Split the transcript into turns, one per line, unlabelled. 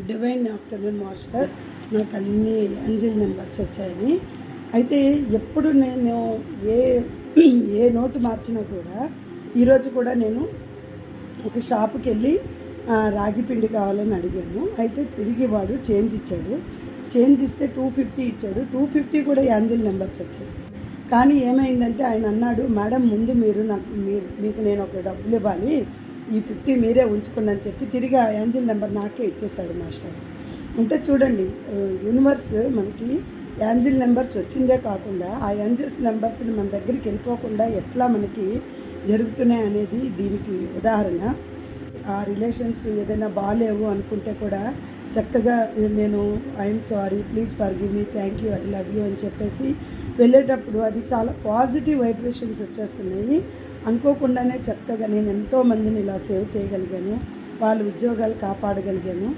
Divine afternoon masters నాకు అన్ని Angel numbers వచ్చాయని. అయితే ఎప్పుడు నేను ఏ ఏ నోటు మార్చినా కూడా ఈరోజు కూడా నేను ఒక షాపుకి వెళ్ళి రాగి పిండి కావాలని అడిగాను. అయితే తిరిగి వాడు చేంజ్ ఇచ్చాడు. చేంజ్ ఇస్తే 250 ఇచ్చాడు. 250 కూడా ఏంజల్ నెంబర్స్ వచ్చాయి. కానీ ఏమైందంటే ఆయన అన్నాడు, మేడం ముందు మీకు నేను ఒక డబ్బులు ఇవ్వాలి, ఈ 50 మీరే ఉంచుకుని చెప్పి తిరిగి ఆ ఏంజల్ నెంబర్ నాకే ఇచ్చేసాడు మాస్టర్స్. అంటే చూడండి, యూనివర్స్ మనకి ఏంజల్ నెంబర్స్ వచ్చిందే కాకుండా ఆ ఏంజల్స్ నెంబర్స్ని మన దగ్గరికి వెళ్ళిపోకుండా ఎట్లా మనకి జరుగుతున్నాయి అనేది దీనికి ఉదాహరణ. ఆ రిలేషన్స్ ఏదైనా బాగాలేవు అనుకుంటే కూడా చక్కగా నేను I'm sorry, please forgive me, thank you, I love you అని చెప్పేసి వెళ్ళేటప్పుడు అది చాలా పాజిటివ్ వైబ్రేషన్స్ వచ్చేస్తున్నాయి. అనుకోకుండానే చక్కగా నేను ఎంతోమందిని ఇలా సేవ్ చేయగలిగాను, వాళ్ళ ఉద్యోగాలు కాపాడగలిగాను.